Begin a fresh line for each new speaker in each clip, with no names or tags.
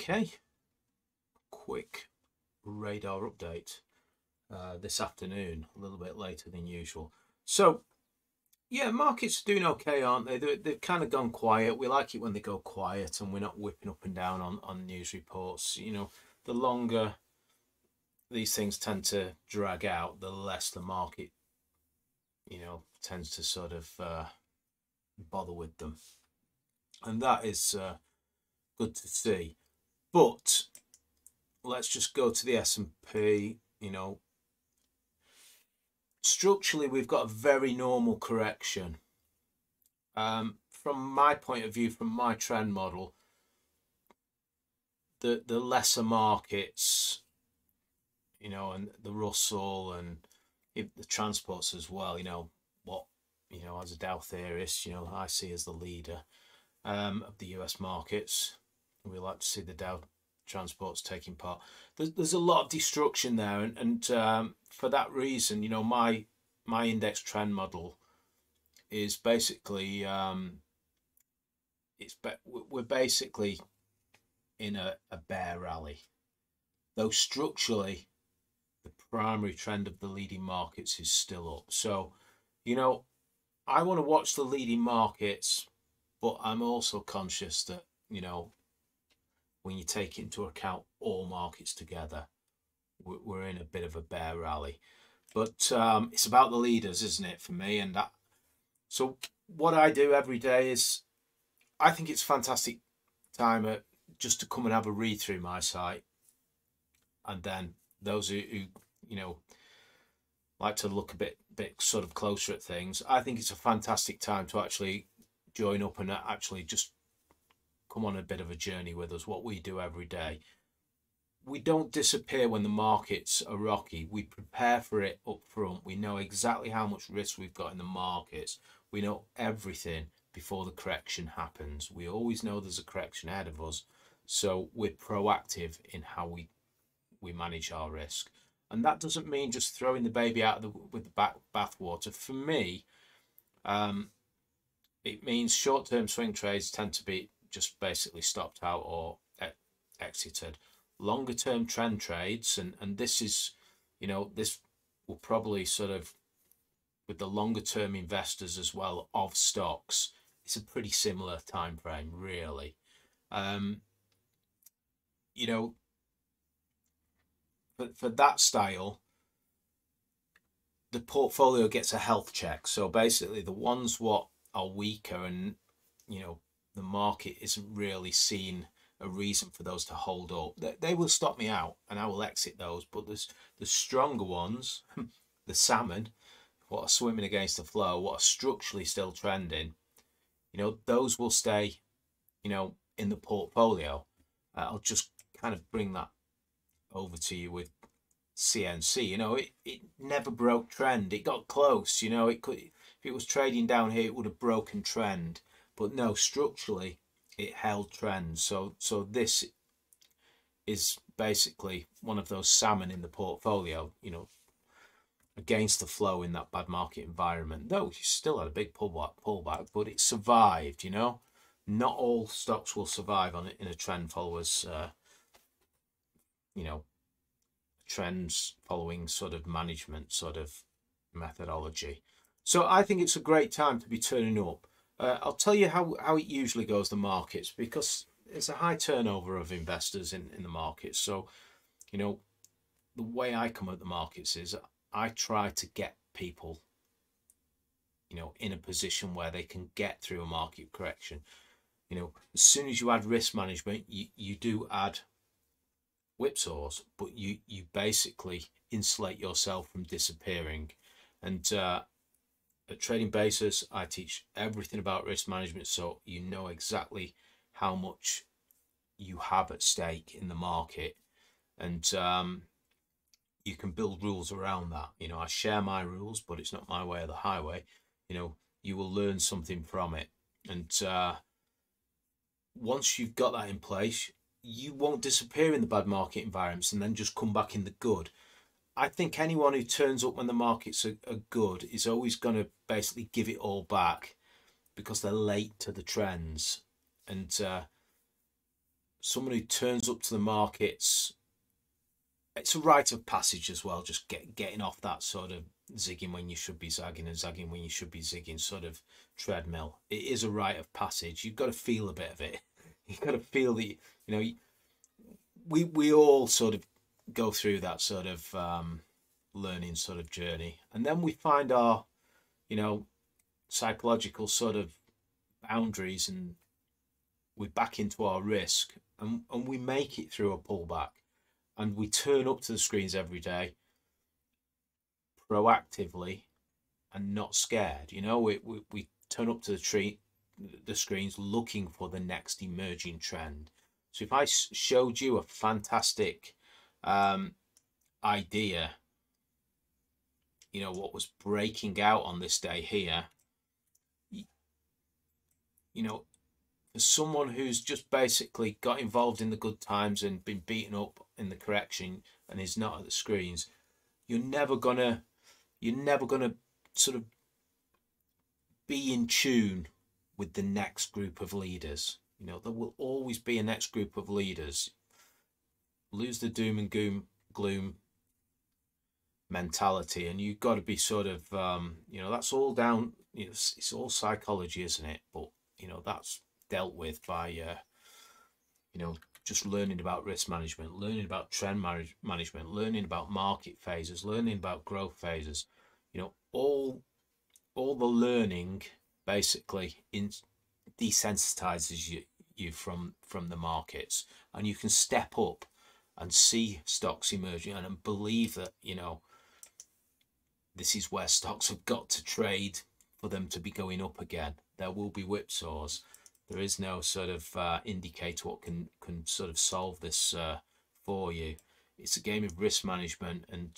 Okay, quick radar update this afternoon, a little bit later than usual. So, yeah, markets are doing okay, aren't they? They've kind of gone quiet. We like it when they go quiet and we're not whipping up and down on news reports. You know, the longer these things tend to drag out, the less the market, tends to sort of bother with them. And that is good to see. But let's just go to the S&P. Structurally, we've got a very normal correction. From my point of view, from my trend model, the lesser markets, and the Russell and the transports as well, as a Dow theorist, I see as the leader of the US markets. We like to see the Dow transports taking part. There's a lot of destruction there, and for that reason, my index trend model is basically we're basically in a bear rally, though structurally the primary trend of the leading markets is still up. So I want to watch the leading markets, but I'm also conscious that when you take into account all markets together, we're in a bit of a bear rally. But it's about the leaders, isn't it, for me? And so what I do every day is, I think it's a fantastic time just to come and have a read through my site. And then those who like to look a bit sort of closer at things, I think it's a fantastic time to actually join up and actually just come on a bit of a journey with us. What we do every day, we don't disappear when the markets are rocky. We prepare for it up front. We know exactly how much risk we've got in the markets. We know everything before the correction happens. We always know there's a correction ahead of us, so we're proactive in how we manage our risk. And that doesn't mean just throwing the baby out with the bathwater. For me, it means short-term swing trades tend to be just basically stopped out or exited. Longer term trend trades, and this is, this will probably sort of, with the longer term investors as well of stocks, it's a pretty similar time frame, really. For that style, the portfolio gets a health check. So basically, the ones what are weaker and the market isn't really seeing a reason for those to hold up, they will stop me out and I will exit those. But there's the stronger ones, the salmon, what are swimming against the flow, what are structurally still trending, those will stay, in the portfolio. I'll just kind of bring that over to you with CNC. It never broke trend. It got close. It could, if it was trading down here, it would have broken trend. But no, structurally, it held trend. So this is basically one of those salmon in the portfolio, against the flow in that bad market environment. Though you still had a big pullback, but it survived. Not all stocks will survive on it in a trend followers, trends following sort of management sort of methodology. So I think it's a great time to be turning up. I'll tell you how it usually goes, the markets, because there's a high turnover of investors in the markets. So, the way I come at the markets is I try to get people, in a position where they can get through a market correction. As soon as you add risk management, you do add whipsaws, but you basically insulate yourself from disappearing. And at Trading Basis, I teach everything about risk management, so you know exactly how much you have at stake in the market, and you can build rules around that. I share my rules, but it's not my way or the highway. You will learn something from it, and once you've got that in place, you won't disappear in the bad market environments and then just come back in the good. I think anyone who turns up when the markets are good is always going to basically give it all back because they're late to the trends. And someone who turns up to the markets, it's a rite of passage as well, just getting off that sort of zigging when you should be zagging and zagging when you should be zigging sort of treadmill. It is a rite of passage. You've got to feel a bit of it. You've got to feel that, we all sort of go through that sort of learning sort of journey, and then we find our, psychological sort of boundaries, and we back into our risk, and we make it through a pullback, and we turn up to the screens every day proactively and not scared. We turn up to the screens looking for the next emerging trend. So if I showed you a fantastic idea, what was breaking out on this day here, for someone who's just basically got involved in the good times and been beaten up in the correction and is not at the screens, you're never gonna sort of be in tune with the next group of leaders. There will always be a next group of leaders. Lose the doom and gloom mentality, and you've got to be sort of that's all down, it's all psychology, isn't it? But that's dealt with by just learning about risk management, learning about trend management, learning about market phases, learning about growth phases. All the learning basically desensitizes you from the markets, and you can step up and see stocks emerging and believe that this is where stocks have got to trade for them to be going up again. There will be whipsaws. There is no sort of indicator what can sort of solve this for you. It's a game of risk management and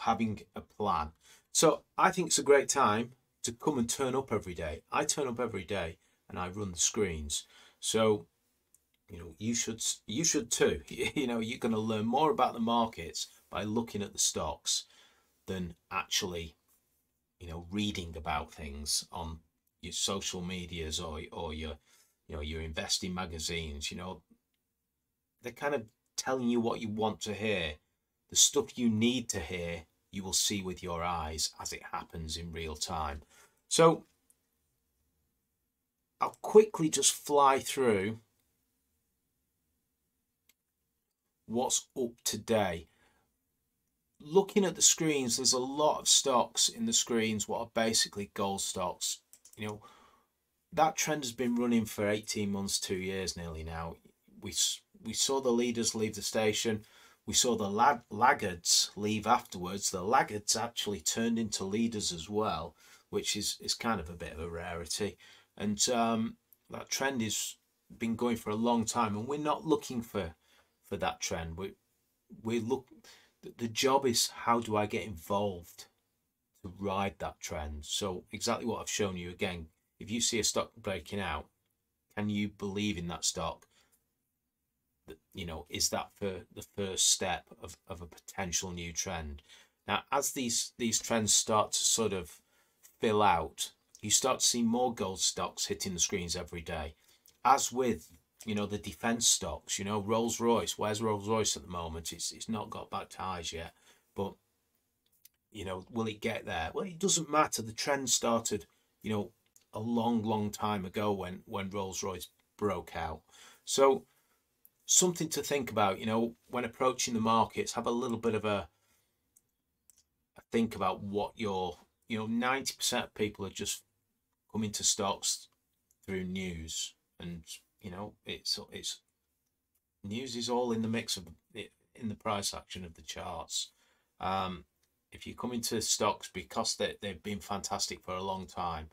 having a plan. So I think it's a great time to come and turn up every day. I turn up every day and I run the screens. So you should too. You're going to learn more about the markets by looking at the stocks than actually reading about things on your social medias or your your investing magazines. They're kind of telling you what you want to hear. The stuff you need to hear, you will see with your eyes as it happens in real time. So I'll quickly just fly through what's up today. Looking at the screens, there's a lot of stocks in the screens what are basically gold stocks. That trend has been running for 18 months, 2 years nearly now. We saw the leaders leave the station. We saw the laggards leave afterwards. The laggards actually turned into leaders as well, which is kind of a bit of a rarity. And that trend has been going for a long time, and we're not looking for that trend. The job is, how do I get involved to ride that trend? So exactly what I've shown you again. If you see a stock breaking out, can you believe in that stock? Is that for the first step of a potential new trend? Now, as these trends start to sort of fill out, you start to see more gold stocks hitting the screens every day. As with the defense stocks, Rolls-Royce. Where's Rolls-Royce at the moment? It's not got back to highs yet, but will it get there? Well, it doesn't matter. The trend started a long time ago when Rolls-Royce broke out. So something to think about, when approaching the markets. Have a little bit of a think about what 90% of people are just coming to stocks through news, and it's news is all in the mix of it, in the price action of the charts. If you come into stocks because they've been fantastic for a long time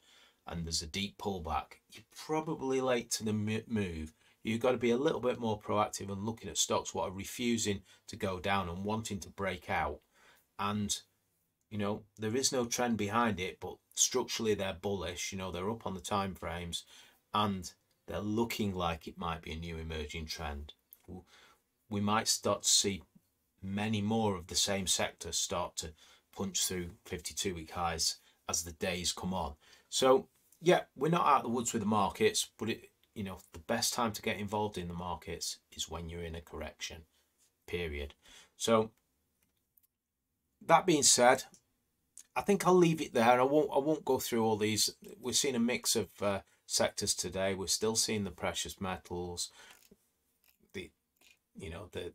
and there's a deep pullback, you're probably late to the move. You've got to be a little bit more proactive and looking at stocks what are refusing to go down and wanting to break out. And there is no trend behind it, but structurally they're bullish. They're up on the time frames, and they're looking like it might be a new emerging trend. We might start to see many more of the same sector start to punch through 52-week highs as the days come on. So yeah, we're not out of the woods with the markets, but you know, the best time to get involved in the markets is when you're in a correction period. So that being said, I think I'll leave it there. I won't go through all these. We're seeing a mix of sectors today. We're still seeing the precious metals, the the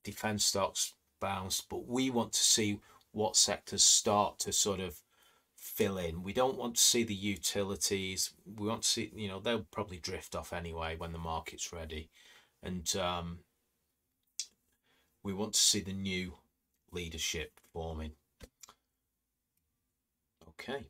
defense stocks bounced, but we want to see what sectors start to sort of fill in. We don't want to see the utilities. We want to see, they'll probably drift off anyway when the market's ready, and we want to see the new leadership forming. Okay.